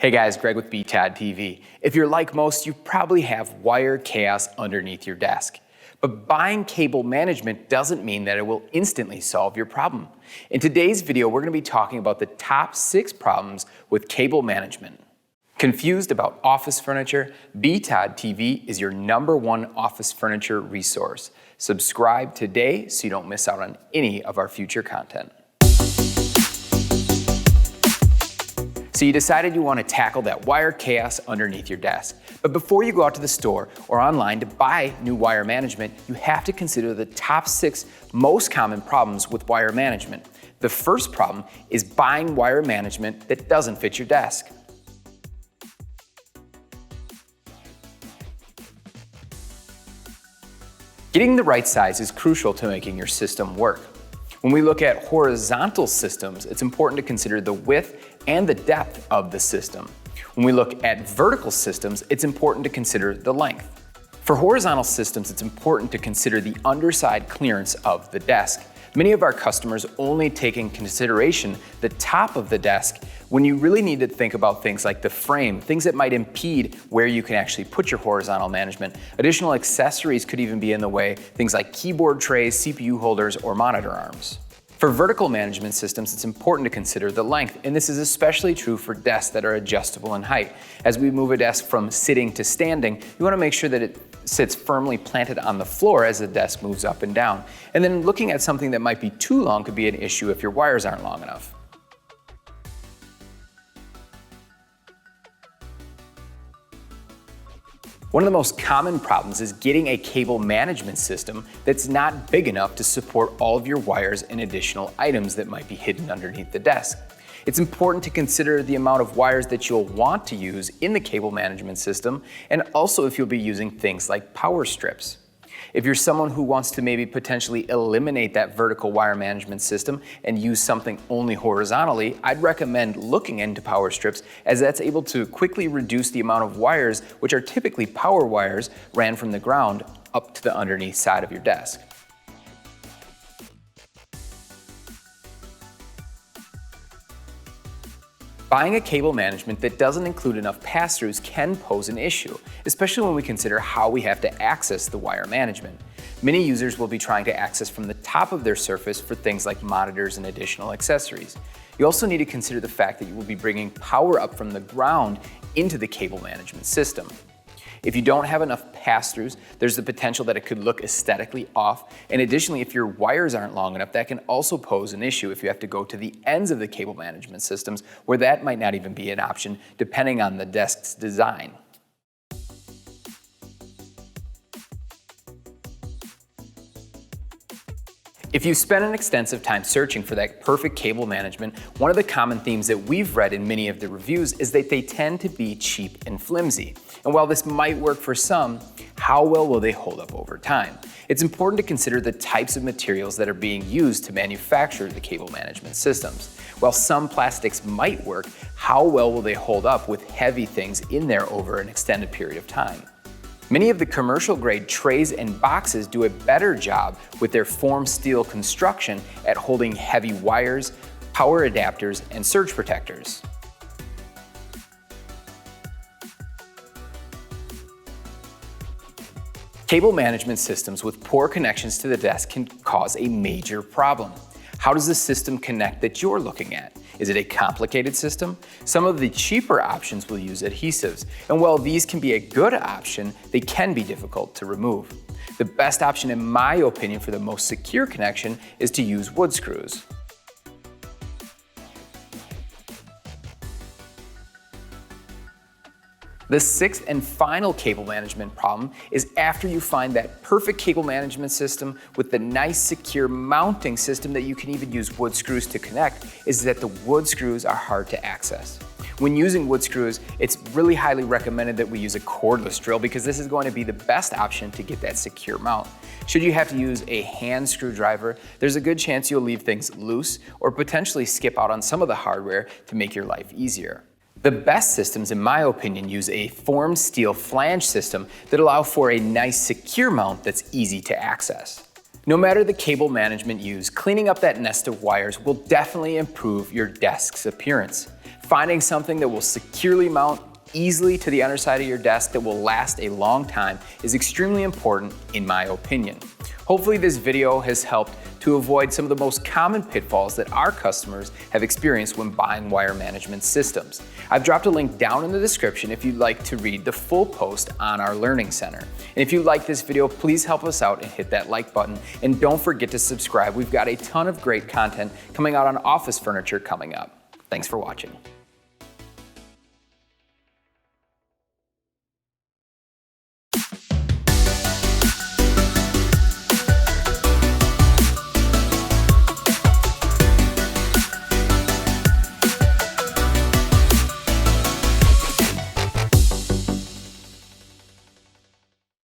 Hey guys, Greg with BTAD TV. If you're like most, you probably have wire chaos underneath your desk. But buying cable management doesn't mean that it will instantly solve your problem. In today's video, we're going to be talking about the top 6 problems with cable management. Confused about office furniture? BTAD TV is your #1 office furniture resource. Subscribe today so you don't miss out on any of our future content. So you decided you want to tackle that wire chaos underneath your desk. But before you go out to the store or online to buy new wire management, you have to consider the top 6 most common problems with wire management. The first problem is buying wire management that doesn't fit your desk. Getting the right size is crucial to making your system work. When we look at horizontal systems, it's important to consider the width and the depth of the system. When we look at vertical systems, it's important to consider the length. For horizontal systems, it's important to consider the underside clearance of the desk. Many of our customers only take in consideration the top of the desk when you really need to think about things like the frame, things that might impede where you can actually put your horizontal management. Additional accessories could even be in the way, things like keyboard trays, CPU holders, or monitor arms. For vertical management systems, it's important to consider the length, and this is especially true for desks that are adjustable in height. As we move a desk from sitting to standing, you want to make sure that it sits firmly planted on the floor as the desk moves up and down. And then looking at something that might be too long could be an issue if your wires aren't long enough. One of the most common problems is getting a cable management system that's not big enough to support all of your wires and additional items that might be hidden underneath the desk. It's important to consider the amount of wires that you'll want to use in the cable management system, and also if you'll be using things like power strips. If you're someone who wants to maybe potentially eliminate that vertical wire management system and use something only horizontally, I'd recommend looking into power strips, as that's able to quickly reduce the amount of wires, which are typically power wires, ran from the ground up to the underneath side of your desk. Buying a cable management that doesn't include enough passthroughs can pose an issue, especially when we consider how we have to access the wire management. Many users will be trying to access from the top of their surface for things like monitors and additional accessories. You also need to consider the fact that you will be bringing power up from the ground into the cable management system. If you don't have enough passthroughs, there's the potential that it could look aesthetically off. And additionally, if your wires aren't long enough, that can also pose an issue if you have to go to the ends of the cable management systems, where that might not even be an option depending on the desk's design. If you spend an extensive time searching for that perfect cable management, one of the common themes that we've read in many of the reviews is that they tend to be cheap and flimsy. And while this might work for some, how well will they hold up over time? It's important to consider the types of materials that are being used to manufacture the cable management systems. While some plastics might work, how well will they hold up with heavy things in there over an extended period of time? Many of the commercial grade trays and boxes do a better job with their form steel construction at holding heavy wires, power adapters, and surge protectors. Cable management systems with poor connections to the desk can cause a major problem. How does the system connect that you're looking at? Is it a complicated system? Some of the cheaper options will use adhesives, and while these can be a good option, they can be difficult to remove. The best option, in my opinion, for the most secure connection is to use wood screws. The 6th and final cable management problem is after you find that perfect cable management system with the nice secure mounting system that you can even use wood screws to connect, is that the wood screws are hard to access. When using wood screws, it's really highly recommended that we use a cordless drill, because this is going to be the best option to get that secure mount. Should you have to use a hand screwdriver, there's a good chance you'll leave things loose or potentially skip out on some of the hardware to make your life easier. The best systems, in my opinion, use a formed steel flange system that allow for a nice secure mount that's easy to access. No matter the cable management used, cleaning up that nest of wires will definitely improve your desk's appearance. Finding something that will securely mount easily to the underside of your desk that will last a long time is extremely important in my opinion. Hopefully this video has helped to avoid some of the most common pitfalls that our customers have experienced when buying wire management systems. I've dropped a link down in the description if you'd like to read the full post on our Learning Center. And if you like this video, please help us out and hit that like button. And don't forget to subscribe. We've got a ton of great content coming out on office furniture coming up. Thanks for watching.